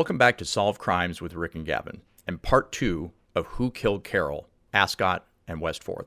Welcome back to Solve Crimes with Rick and Gavin, and part 2 of Who Killed Carol, Ascot and West 4th.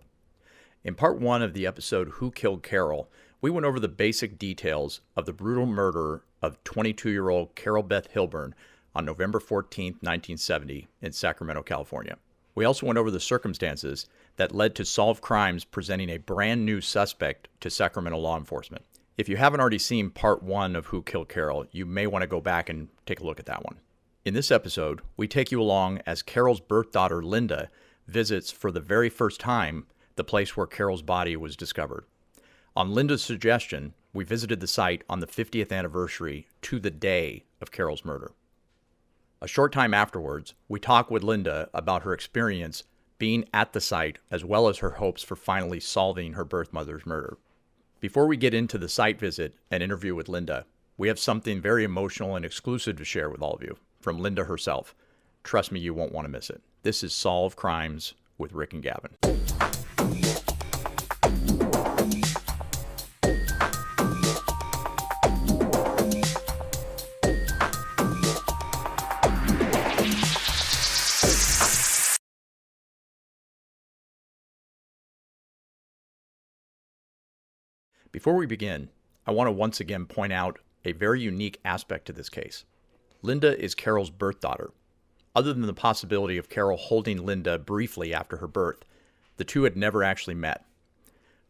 In part 1 of the episode Who Killed Carol, we went over the basic details of the brutal murder of 22-year-old Carol Beth Hilburn on November 14, 1970 in Sacramento, California. We also went over the circumstances that led to Solve Crimes presenting a brand new suspect to Sacramento law enforcement. If you haven't already seen part 1 of Who Killed Carol, you may want to go back and take a look at that one. In this episode, we take you along as Carol's birth daughter, Lynda, visits for the very first time the place where Carol's body was discovered. On Lynda's suggestion, we visited the site on the 50th anniversary to the day of Carol's murder. A short time afterwards, we talk with Lynda about her experience being at the site as well as her hopes for finally solving her birth mother's murder. Before we get into the site visit and interview with Lynda, we have something very emotional and exclusive to share with all of you from Lynda herself. Trust me, you won't want to miss it. This is Solve Crimes with Rick and Gavin. Before we begin, I want to once again point out a very unique aspect to this case. Lynda is Carol's birth daughter. Other than the possibility of Carol holding Lynda briefly after her birth, the two had never actually met.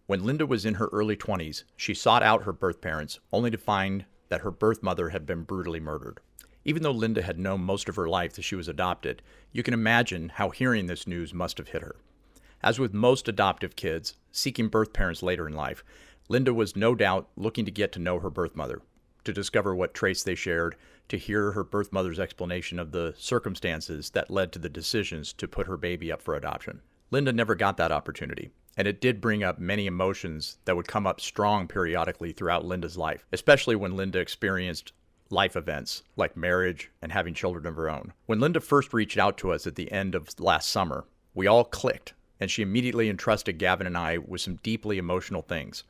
When Lynda was in her early 20s, she sought out her birth parents, only to find that her birth mother had been brutally murdered. Even though Lynda had known most of her life that she was adopted, you can imagine how hearing this news must have hit her. As with most adoptive kids seeking birth parents later in life, Lynda was no doubt looking to get to know her birth mother, to discover what traits they shared, to hear her birth mother's explanation of the circumstances that led to the decisions to put her baby up for adoption. Lynda never got that opportunity, and it did bring up many emotions that would come up strong periodically throughout Lynda's life, especially when Lynda experienced life events like marriage and having children of her own. When Lynda first reached out to us at the end of last summer, we all clicked, and she immediately entrusted Gavin and I with some deeply emotional things.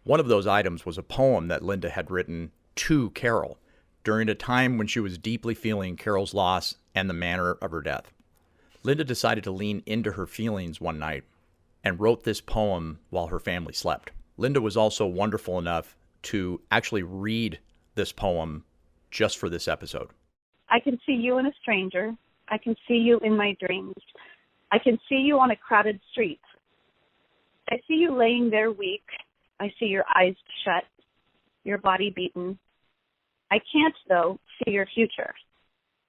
One of those items was a poem that Lynda had written to Carol during a time when she was deeply feeling Carol's loss and the manner of her death. Lynda decided to lean into her feelings one night and wrote this poem while her family slept. Lynda was also wonderful enough to actually read this poem just for this episode. I can see you in a stranger. I can see you in my dreams. I can see you on a crowded street. I see you laying there weak. I see your eyes shut, your body beaten. I can't, though, see your future.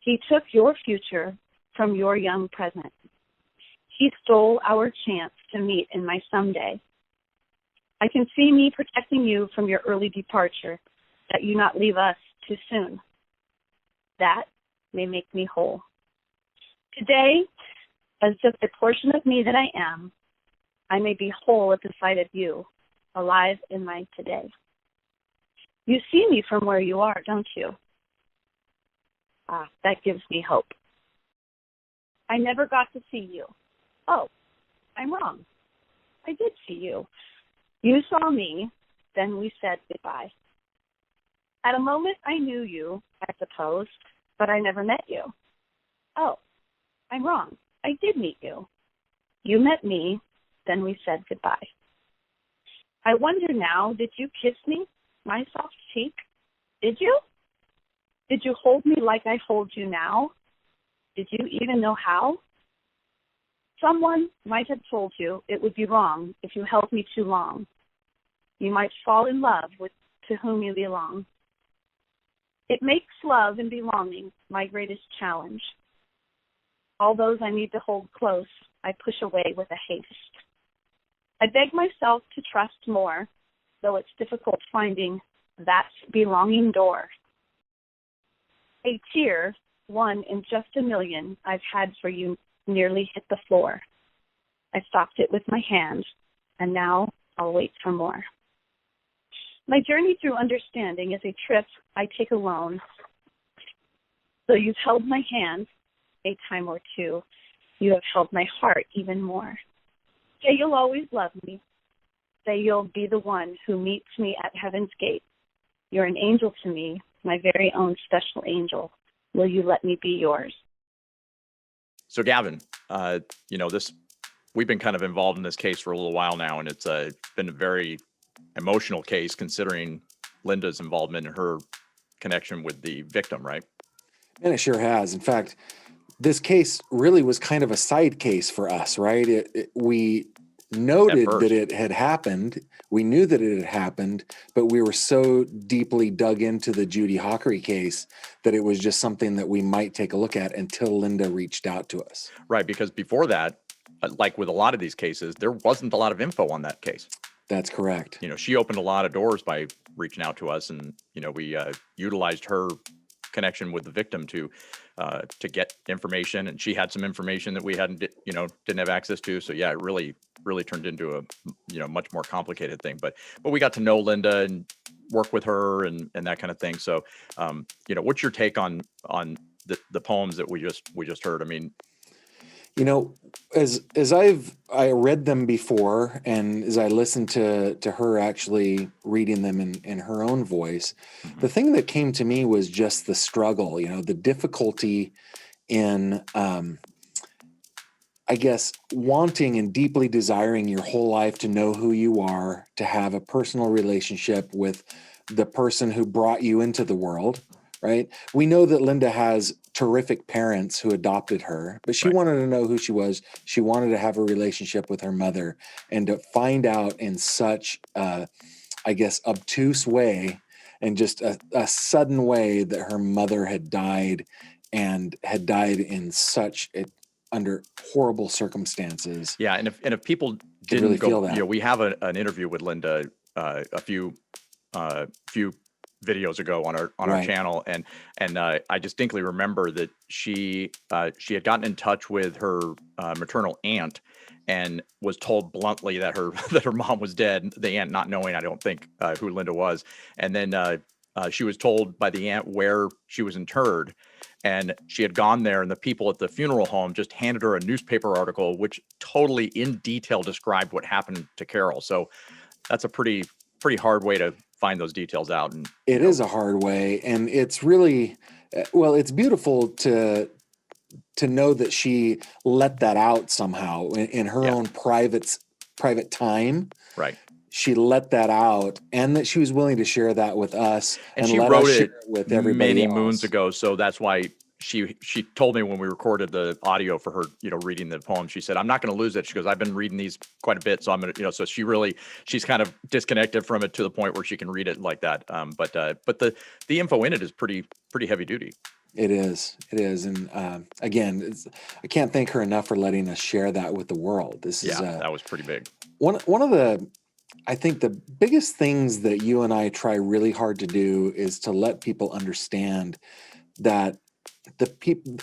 He took your future from your young present. He stole our chance to meet in my someday. I can see me protecting you from your early departure, that you not leave us too soon. That may make me whole. Today, as just a portion of me that I am, I may be whole at the sight of you, alive in my today. You see me from where you are, don't you? That gives me hope. I never got to see you. Oh, I'm wrong. I did see you. You saw me, then we said goodbye. At a moment I knew you, I suppose, but I never met you. Oh, I'm wrong. I did meet you. You met me, then we said goodbye. I wonder now, did you kiss me, my soft cheek? Did you? Did you hold me like I hold you now? Did you even know how? Someone might have told you it would be wrong if you held me too long. You might fall in love with to whom you belong. It makes love and belonging my greatest challenge. All those I need to hold close, I push away with a haste. I beg myself to trust more, though it's difficult finding that belonging door. A tear, one in just a million I've had for you, nearly hit the floor. I stopped it with my hand, and now I'll wait for more. My journey through understanding is a trip I take alone. Though you've held my hand a time or two, you have held my heart even more. Say you'll always love me. Say you'll be the one who meets me at heaven's gate. You're an angel to me, my very own special angel, Will you let me be yours? So Gavin, we've been kind of involved in this case for a little while now, and it's been a very emotional case considering Lynda's involvement in her connection with the victim, right? And it sure has. In fact, this case really was kind of a side case for us, right? We noted that it had happened. We knew that it had happened, but we were so deeply dug into the Judy Hockery case that it was just something that we might take a look at until Lynda reached out to us. Right, because before that, like with a lot of these cases, there wasn't a lot of info on that case. That's correct. She opened a lot of doors by reaching out to us, and we utilized her connection with the victim to get information, and she had some information that we didn't have access to. So yeah, it really turned into a much more complicated thing. But we got to know Lynda and work with her and that kind of thing. So what's your take on the poems that we just heard? I mean, as I read them before, and as I listened to her actually reading them in her own voice, mm-hmm. the thing that came to me was just the struggle, the difficulty in, I guess, wanting and deeply desiring your whole life to know who you are, to have a personal relationship with the person who brought you into the world. Right. We know that Lynda has terrific parents who adopted her, but she wanted to know who she was. She wanted to have a relationship with her mother, and to find out in such, I guess, obtuse way and just a sudden way that her mother had died, and had died in such under horrible circumstances. Yeah. And if people didn't really feel that. We have an interview with Lynda a few videos ago on our channel, and I distinctly remember that she had gotten in touch with her maternal aunt and was told bluntly that her mom was dead. The aunt not knowing, I don't think, who Lynda was, and then she was told by the aunt where she was interred, and she had gone there, and the people at the funeral home just handed her a newspaper article which totally in detail described what happened to Carol. So that's a pretty hard way to find those details out. And it is a hard way, and it's really, well, it's beautiful to know that she let that out somehow in her own private time. Right. She let that out, and that she was willing to share that with us, and she wrote it with everybody many moons ago. So that's why she told me when we recorded the audio for her, reading the poem, she said, "I'm not going to lose it." She goes, "I've been reading these quite a bit, so I'm going to, so she's kind of disconnected from it to the point where she can read it like that. But the info in it is pretty heavy duty. It is. And again, I can't thank her enough for letting us share that with the world. That was pretty big. One of the, I think the biggest things that you and I try really hard to do is to let people understand that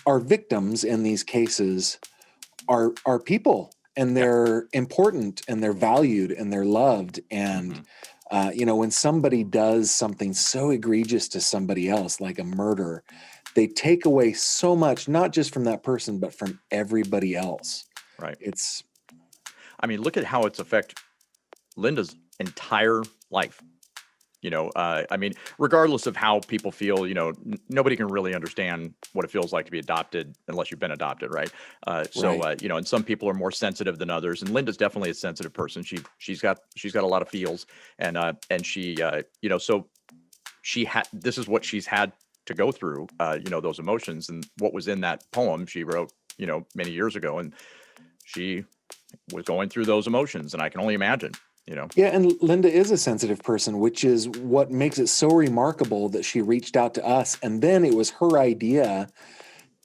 our victims in these cases are people, and they're important, and they're valued, and they're loved. And, when somebody does something so egregious to somebody else, like a murder, they take away so much, not just from that person, but from everybody else. Right. Look at how it's affected Lynda's entire life. Regardless of how people feel, nobody can really understand what it feels like to be adopted unless you've been adopted, right? And some people are more sensitive than others, and Lynda's definitely a sensitive person. She's got a lot of feels, and she, so this is what she's had to go through, those emotions, and what was in that poem she wrote, many years ago, and she was going through those emotions, and I can only imagine. Yeah, and Lynda is a sensitive person, which is what makes it so remarkable that she reached out to us, and then it was her idea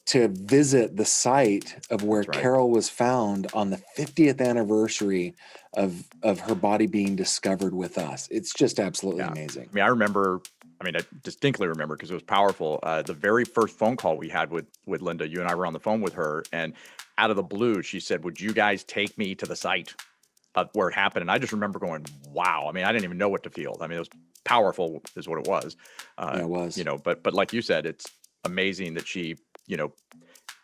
to visit the site of where Carol was found on the 50th anniversary of her body being discovered with us. It's just absolutely amazing. I distinctly remember, because it was powerful. The very first phone call we had with Lynda, you and I were on the phone with her, and out of the blue, she said, "Would you guys take me to the site where it happened?" And I just remember going, wow. I didn't even know what to feel. It was powerful is what it was. It was. But like you said, it's amazing that she,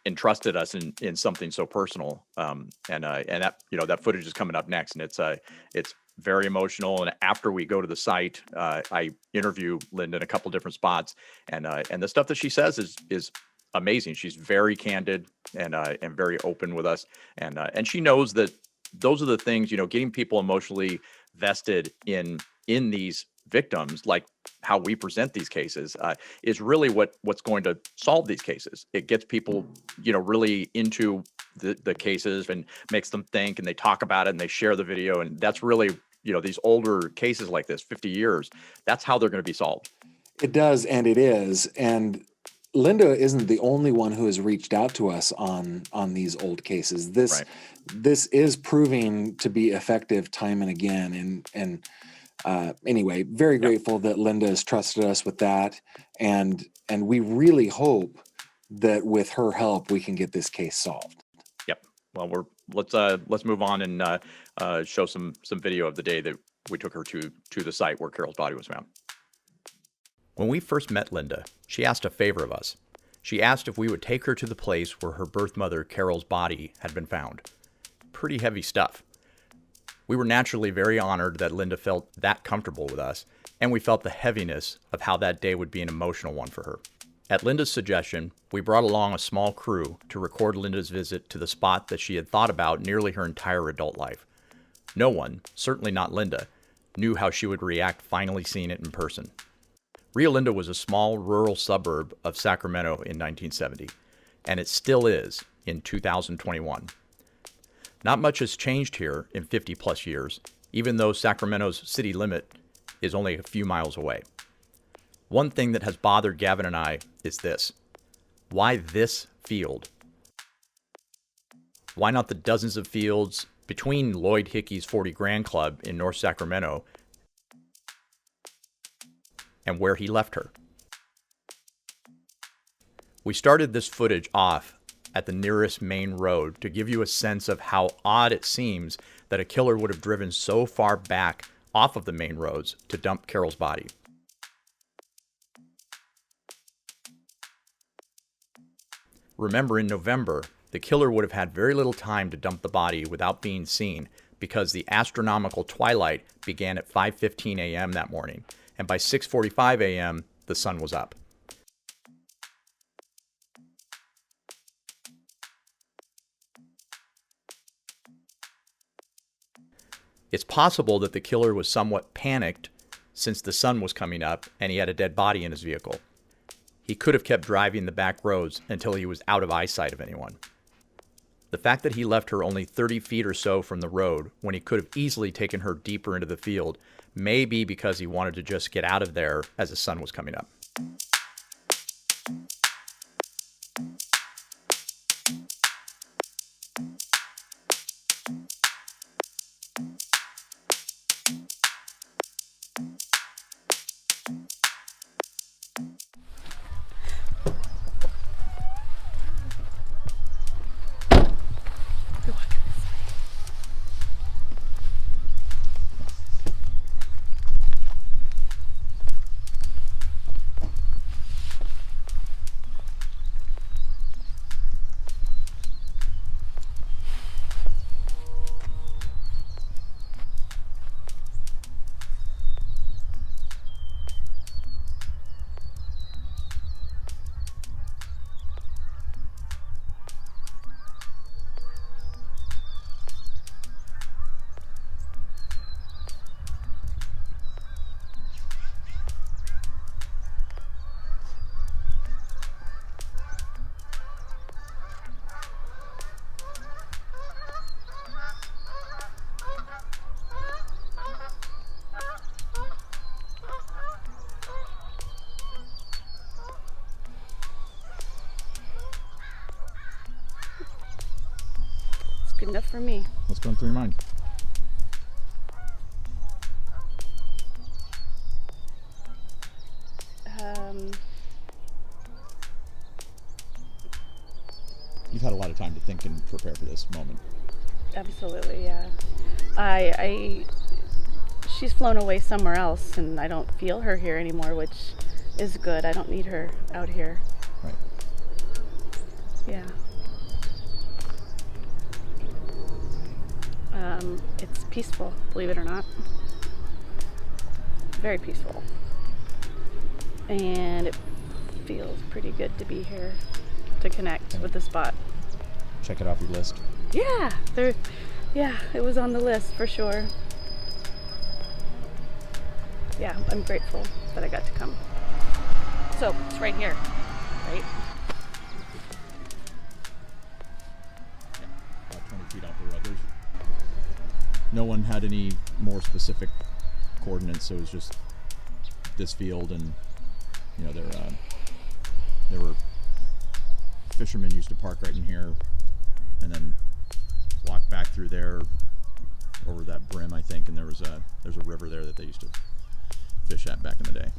entrusted us in something so personal. And that, that footage is coming up next, and it's very emotional. And after we go to the site, I interview Lynda in a couple different spots, and the stuff that she says is amazing. She's very candid and very open with us, and she knows that those are the things, getting people emotionally vested in these victims, like how we present these cases, is really what's going to solve these cases. It gets people, really into the cases and makes them think, and they talk about it and they share the video, and that's really, these older cases like this, 50 years, that's how they're going to be solved. It does, and it is. And Lynda isn't the only one who has reached out to us on these old cases. This is proving to be effective time and again. And anyway, very grateful that Lynda has trusted us with that, and we really hope that with her help we can get this case solved. Yep. Well, let's move on and show some video of the day that we took her to the site where Carol's body was found. When we first met Lynda, she asked a favor of us. She asked if we would take her to the place where her birth mother, Carol's body, had been found. Pretty heavy stuff. We were naturally very honored that Lynda felt that comfortable with us, and we felt the heaviness of how that day would be an emotional one for her. At Lynda's suggestion, we brought along a small crew to record Lynda's visit to the spot that she had thought about nearly her entire adult life. No one, certainly not Lynda, knew how she would react finally seeing it in person. Rio Linda was a small rural suburb of Sacramento in 1970, and it still is in 2021. Not much has changed here in 50 plus years, even though Sacramento's city limit is only a few miles away. One thing that has bothered Gavin and I is this. Why this field? Why not the dozens of fields between Lloyd Hickey's 40 Grand Club in North Sacramento and where he left her? We started this footage off at the nearest main road to give you a sense of how odd it seems that a killer would have driven so far back off of the main roads to dump Carol's body. Remember, in November, the killer would have had very little time to dump the body without being seen because the astronomical twilight began at 5:15 a.m. that morning, and by 6:45 a.m., the sun was up. It's possible that the killer was somewhat panicked since the sun was coming up and he had a dead body in his vehicle. He could have kept driving the back roads until he was out of eyesight of anyone. The fact that he left her only 30 feet or so from the road when he could have easily taken her deeper into the field may be because he wanted to just get out of there as the sun was coming up. Good enough for me. What's going through your mind? You've had a lot of time to think and prepare for this moment. Absolutely, yeah. She's flown away somewhere else, and I don't feel her here anymore, which is good. I don't need her out here. Right. Yeah. It's peaceful, believe it or not. Very peaceful. And it feels pretty good to be here. to connect with the spot. Check it off your list. Yeah, it was on the list for sure. Yeah, I'm grateful that I got to come. So it's right here, right? About 20 feet off the road. No one had any more specific coordinates, so it was just this field, and there were fishermen used to park right in here, and then walk back through there over that brim, I think, and there's a river there that they used to fish at back in the day.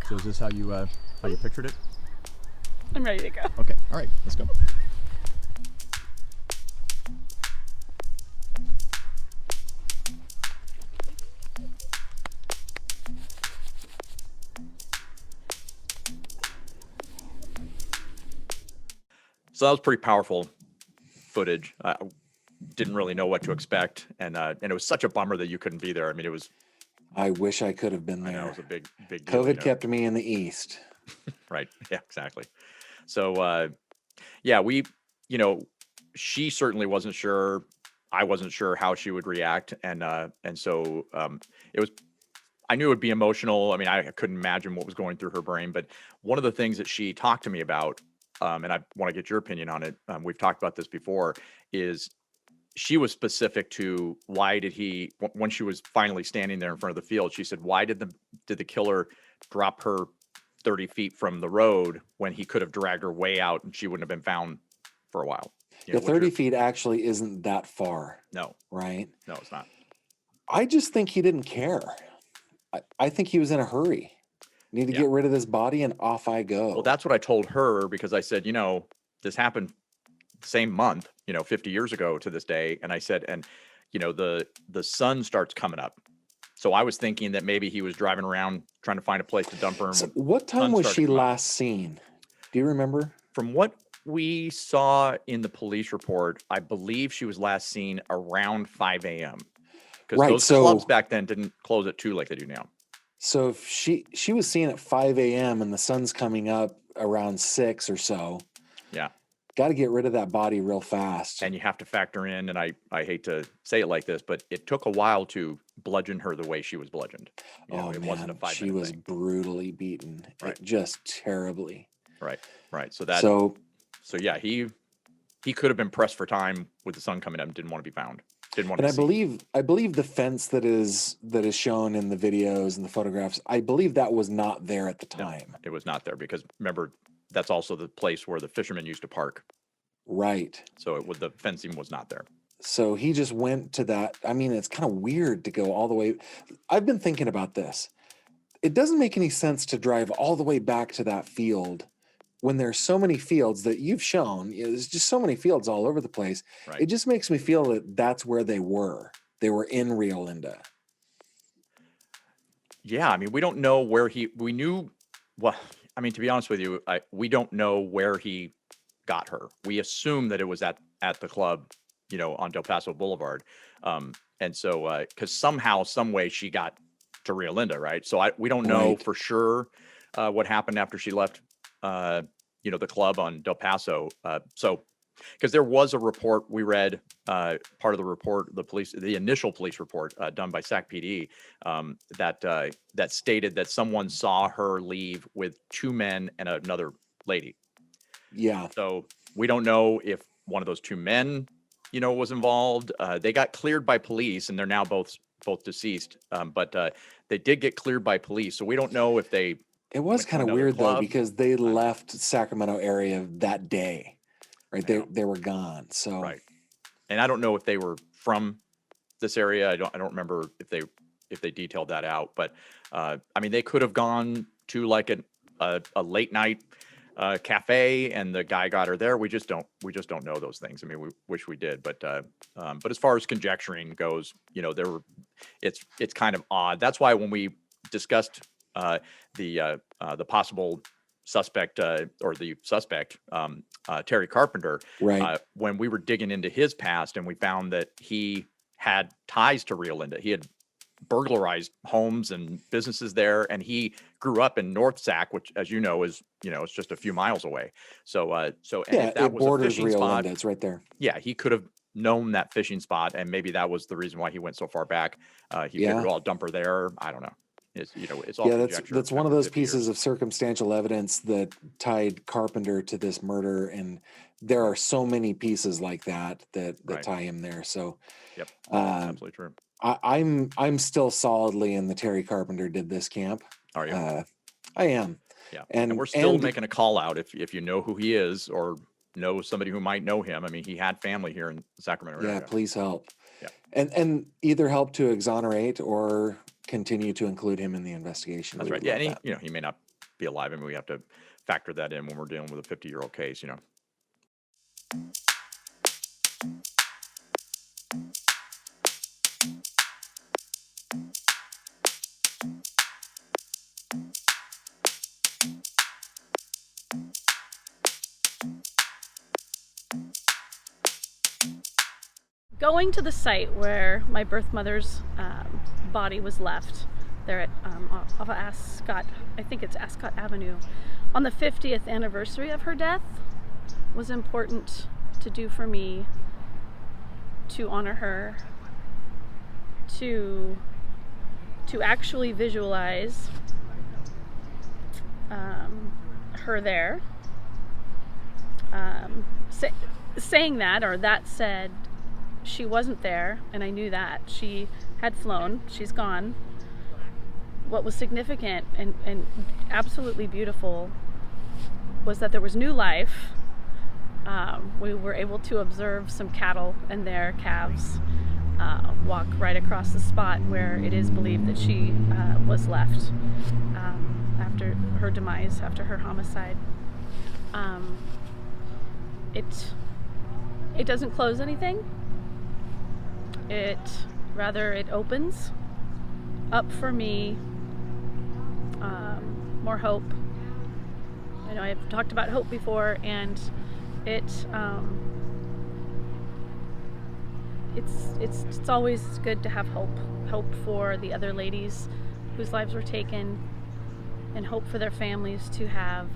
So is this how you pictured it? I'm ready to go. Okay, all right, let's go. So that was pretty powerful footage. I didn't really know what to expect, and it was such a bummer that you couldn't be there. I mean, it was. I wish I could have been there. I know, it was a big deal. COVID kept me in the East. Right. Yeah, exactly. So, yeah, she certainly wasn't sure. I wasn't sure how she would react. And so it was, I knew it would be emotional. I mean, I couldn't imagine what was going through her brain, but one of the things that she talked to me about, and I want to get your opinion on it. We've talked about this before, is she was specific to why did he, when she was finally standing there in front of the field, she said, why did the killer drop her 30 feet from the road when he could have dragged her way out and she wouldn't have been found for a while? The 30 feet actually isn't that far. No. Right? No, it's not. I just think he didn't care. I think he was in a hurry. Need to get rid of this body and off I go. Well, that's what I told her, because I said, this happened the same month, 50 years ago to this day. And I said, and the sun starts coming up. So I was thinking that maybe he was driving around trying to find a place to dump her. So what time was she last seen? Do you remember? From what we saw in the police report, I believe she was last seen around 5 a.m. Because those clubs back then didn't close at 2 like they do now. So if she was seen at 5 a.m. and the sun's coming up around 6 or so. Yeah. Got to get rid of that body real fast. And you have to factor in, and I hate to say it like this, but it took a while to bludgeon her the way she was bludgeoned. It wasn't a 5-minute she was thing. Brutally beaten. Right. Just terribly. Right. So yeah, he could have been pressed for time with the sun coming up and didn't want to be found. Didn't want to I believe the fence that is shown in the videos and the photographs, I believe that was not there at the time. No, it was not there, because remember, that's also the place where the fishermen used to park. Right. So the fencing was not there. So he just went to that. I mean, it's kind of weird to go all the way. I've been thinking about this. It doesn't make any sense to drive all the way back to that field when there's so many fields that you've shown. There's just so many fields all over the place. Right. It just makes me feel that that's where they were. They were in Rio Lynda. Yeah. I mean, we don't know where we knew. Well, I mean, to be honest with you, we don't know where he got her. We assume that it was at the club, on Del Paso Boulevard. And so, because somehow, some way she got to Rio Lynda, right? So we don't know for sure what happened after she left, the club on Del Paso. So, because there was a report we read, part of the report, the initial police report done by Sac PD, that stated that someone saw her leave with 2 men and another lady. Yeah. So we don't know if one of those 2 men, was involved. They got cleared by police, and they're now both deceased. But they did get cleared by police, so we don't know if they. It was kind of weird though, because they left Sacramento area that day. Right. They were gone. So right. And I don't know if they were from this area. I don't remember if they detailed that out, but I mean, they could have gone to like a late night cafe and the guy got her there. We just don't know those things. I mean, we wish we did, but as far as conjecturing goes, it's kind of odd. That's why when we discussed the possible suspect or the suspect, Terry Carpenter, right. When we were digging into his past and we found that he had ties to Rio Lynda. He had burglarized homes and businesses there. And he grew up in North Sac, which, as you know, is, it's just a few miles away. So, and if that it was a borders fishing Rio spot, Linda. It's right there. yeah, he could have known that fishing spot, and maybe that was the reason why he went so far back. He figured, well, I'll dump her there. I don't know. It's, it's all conjecture. That's one of after those 50 pieces years. of circumstantial evidence that tied Carpenter to this murder, and there are so many pieces like that Right. tie him there. So, Yep, that's absolutely true. I'm still solidly in the Terry Carpenter did this camp. Are you? I am. Yeah, and we're still making a call out if you know who he is or know somebody who might know him. I mean, he had family here in the Sacramento area. Yeah, please help. Yeah. And either help to exonerate or continue to include him in the investigation. That's right. Yeah, and he may not be alive. I mean, we have to factor that in when we're dealing with a 50-year-old case. Going to the site where my birth mother's body was left, there at off of Ascot, I think it's Ascot Avenue, on the 50th anniversary of her death, was important to do for me, to honor her, to actually visualize her there. Saying that, or that said, she wasn't there, and I knew that. She had flown. She's gone. What was significant and absolutely beautiful was that there was new life. We were able to observe some cattle and their calves walk right across the spot where it is believed that she was left after her demise, after her homicide. It doesn't close anything. It opens up for me more hope. I know I've talked about hope before, and it's always good to have hope for the other ladies whose lives were taken, and hope for their families to have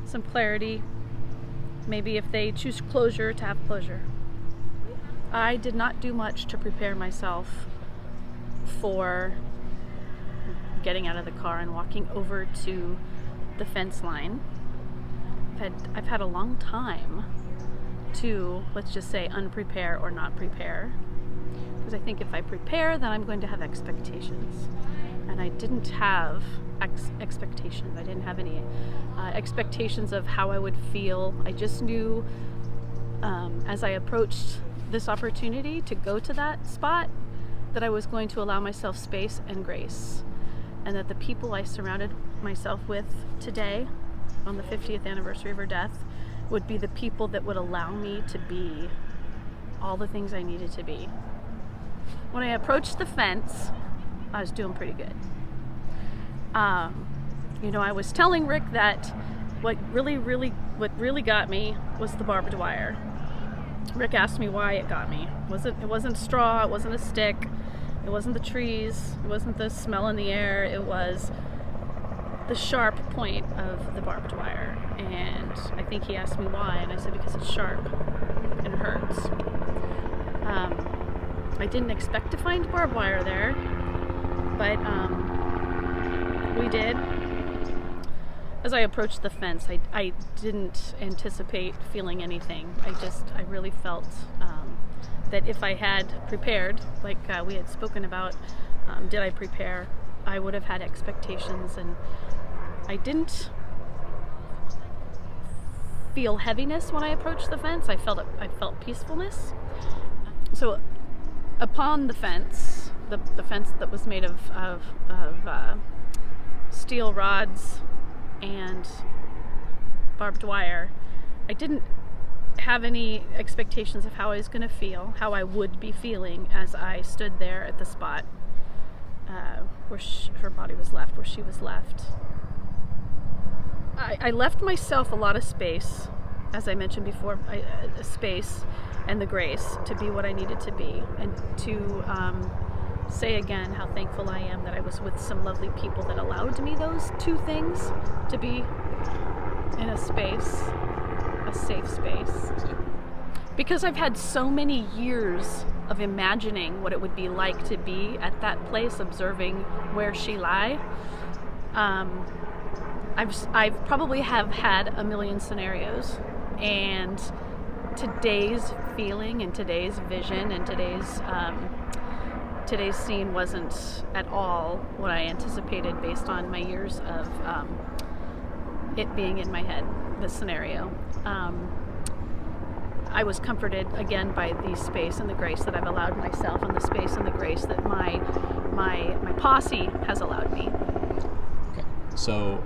some clarity. Maybe if they choose closure, to have closure. I did not do much to prepare myself for getting out of the car and walking over to the fence line. I've had a long time to, let's just say, unprepare or not prepare. Because I think if I prepare, then I'm going to have expectations. And I didn't have expectations. I didn't have any expectations of how I would feel. I just knew as I approached this opportunity to go to that spot that I was going to allow myself space and grace, and that the people I surrounded myself with today on the 50th anniversary of her death would be the people that would allow me to be all the things I needed to be. When I approached the fence, I was doing pretty good. I was telling Rick that what really got me was the barbed wire. Rick asked me why it got me. It wasn't straw, it wasn't a stick, it wasn't the trees, it wasn't the smell in the air, it was the sharp point of the barbed wire. And I think he asked me why, and I said because it's sharp and it hurts. I didn't expect to find barbed wire there, but we did. As I approached the fence, I didn't anticipate feeling anything. I really felt that if I had prepared, like we had spoken about, did I prepare, I would have had expectations, and I didn't feel heaviness when I approached the fence. I felt peacefulness. So upon the fence, the fence that was made of steel rods and barbed wire, I didn't have any expectations of how I was going to feel, how I would be feeling as I stood there at the spot where her body was left, where she was left. I left myself a lot of space, as I mentioned before, space and the grace to be what I needed to be, and to say again how thankful I am that I was with some lovely people that allowed me those two things, to be in a space, a safe space. Because I've had so many years of imagining what it would be like to be at that place, observing where she lie. I've probably have had a million scenarios, and today's feeling and today's vision and today's scene wasn't at all what I anticipated based on my years of it being in my head, this scenario. I was comforted again by the space and the grace that I've allowed myself, and the space and the grace that my posse has allowed me. Okay, so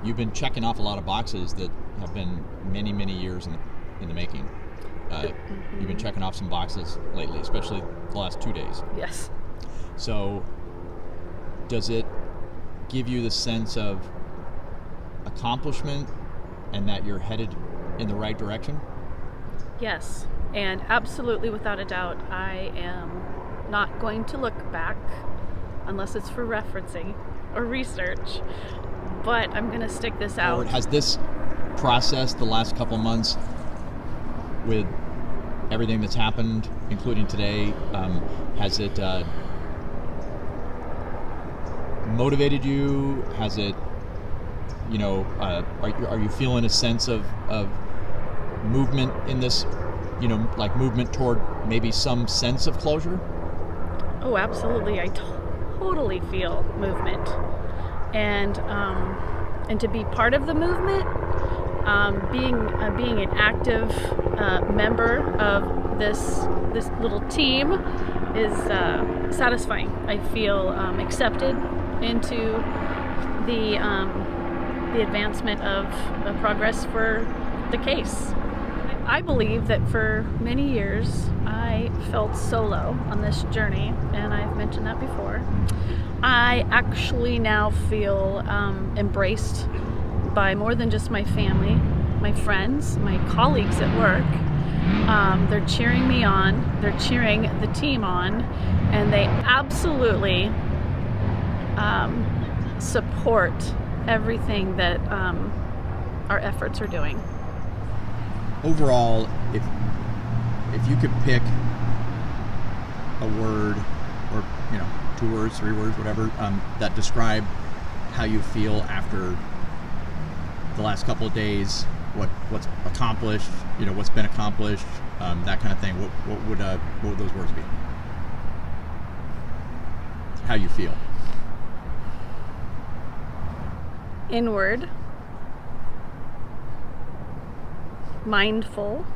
you've been checking off a lot of boxes that have been many, many years in the making. You've been checking off some boxes lately, especially the last 2 days. Yes. So does it give you the sense of accomplishment and that you're headed in the right direction? Yes, and absolutely, without a doubt, I am not going to look back unless it's for referencing or research, but I'm going to stick this out. Or has this process the last couple months, with everything that's happened, including today, has it motivated you? Has it, are you feeling a sense of movement in this, like movement toward maybe some sense of closure? Oh, absolutely. I totally feel movement, and to be part of the movement, being an active member of this little team is satisfying. I feel accepted into the advancement of progress for the case. I believe that for many years I felt solo on this journey, and I've mentioned that before. I actually now feel embraced by more than just my family, my friends, my colleagues at work. They're cheering me on, they're cheering the team on, and they absolutely support everything that our efforts are doing. Overall, if you could pick a word, or 2 words, 3 words, whatever, that describe how you feel after the last couple of days, what's accomplished, what's been accomplished, that kind of thing, what would those words be? How you feel? Inward, mindful.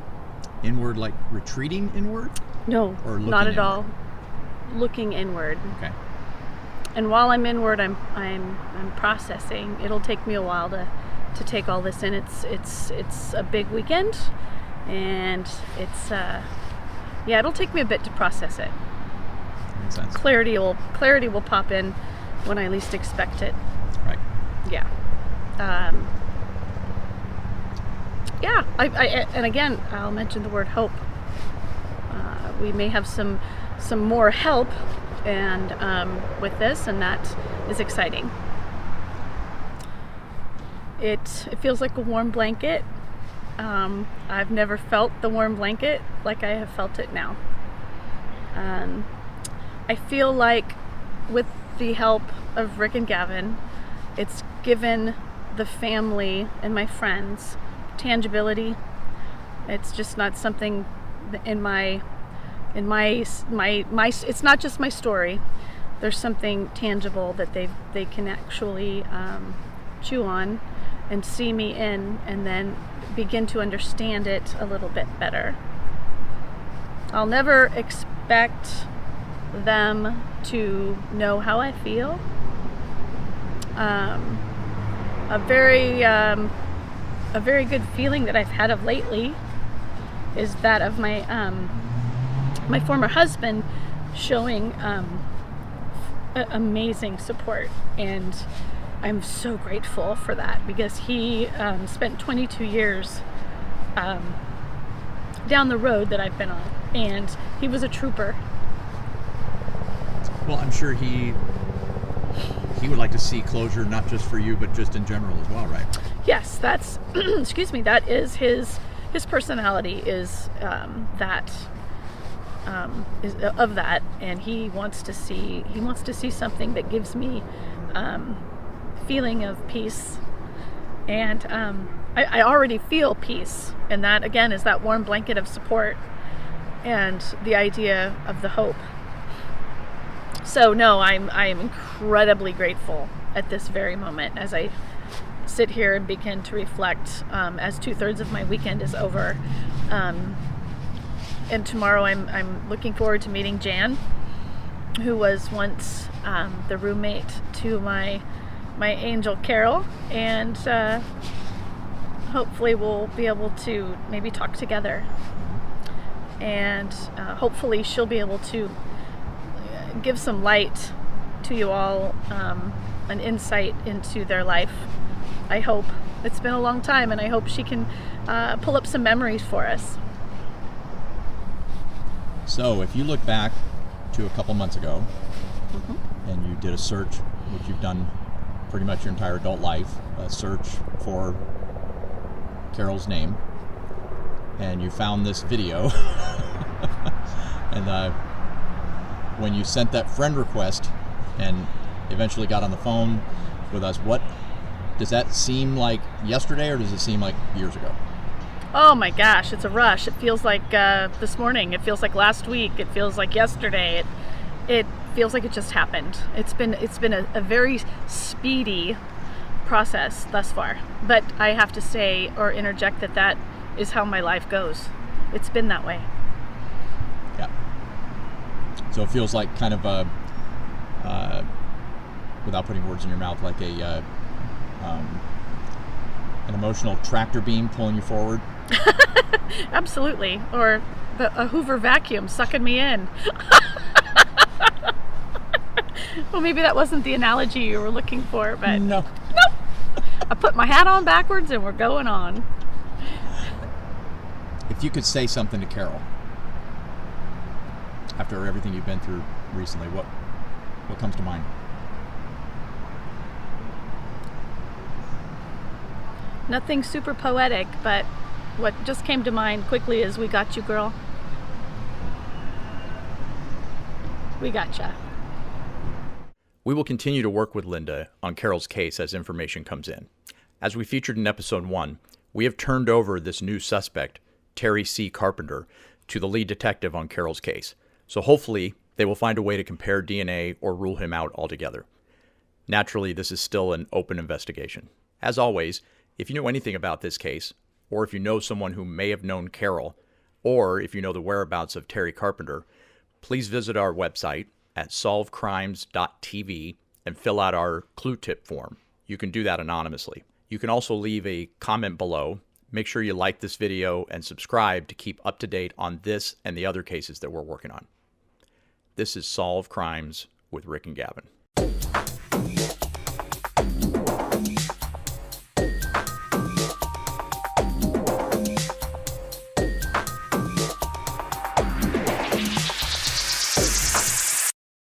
Inward, like retreating inward? No, or not at inward? all. Looking inward. Okay. And while I'm inward, I'm processing. It'll take me a while to take all this in. It's a big weekend, and it'll take me a bit to process it. Makes sense. Clarity will pop in when I least expect it. Right. Yeah. And again, I'll mention the word hope. We may have some more help and with this, and that is exciting. It feels like a warm blanket. I've never felt the warm blanket like I have felt it now. I feel like with the help of Rick and Gavin, it's given the family and my friends tangibility. It's just not something in my it's not just my story. There's something tangible that they can actually chew on and see me in, and then begin to understand it a little bit better. I'll never expect them to know how I feel. A very good feeling that I've had of lately is that of my former husband showing amazing support, and I'm so grateful for that, because he spent 22 years down the road that I've been on, and he was a trooper. Well, I'm sure he would like to see closure, not just for you, but just in general as well, right? Yes, that's excuse me. That is his personality is is of that, and he wants to see something that gives me feeling of peace, and I already feel peace, and that again is that warm blanket of support and the idea of the hope. So no, I am incredibly grateful at this very moment as I sit here and begin to reflect as 2/3 of my weekend is over. And tomorrow I'm looking forward to meeting Jan, who was once the roommate to my angel Carol, and hopefully we'll be able to maybe talk together, and hopefully she'll be able to give some light to you all, an insight into their life. I hope. It's been a long time, and I hope she can pull up some memories for us. So if you look back to a couple months ago, and you did a search, which you've done pretty much your entire adult life, a search for Carol's name, and you found this video, and when you sent that friend request and eventually got on the phone with us, what does that seem like yesterday, or does it seem like years ago? Oh my gosh, it's a rush. It feels like this morning. It feels like last week. It feels like yesterday. It feels like it just happened. It's been a very speedy process thus far. But I have to say or interject that is how my life goes. It's been that way. Yeah. So it feels like kind of a, without putting words in your mouth, like an emotional tractor beam pulling you forward. Absolutely. Or a Hoover vacuum sucking me in. Well, maybe that wasn't the analogy you were looking for, but no. Nope. I put my hat on backwards and we're going on. If you could say something to Carol after everything you've been through recently, what comes to mind? Nothing super poetic, but what just came to mind quickly is we got you, girl. We gotcha. We will continue to work with Lynda on Carol's case as information comes in. As we featured in episode 1, we have turned over this new suspect, Terry C. Carpenter, to the lead detective on Carol's case. So hopefully they will find a way to compare DNA or rule him out altogether. Naturally, this is still an open investigation. As always, if you know anything about this case, or if you know someone who may have known Carol, or if you know the whereabouts of Terry Carpenter, please visit our website at solvecrimes.tv and fill out our clue tip form. You can do that anonymously. You can also leave a comment below. Make sure you like this video and subscribe to keep up to date on this and the other cases that we're working on. This is Solve Crimes with Rick and Gavin.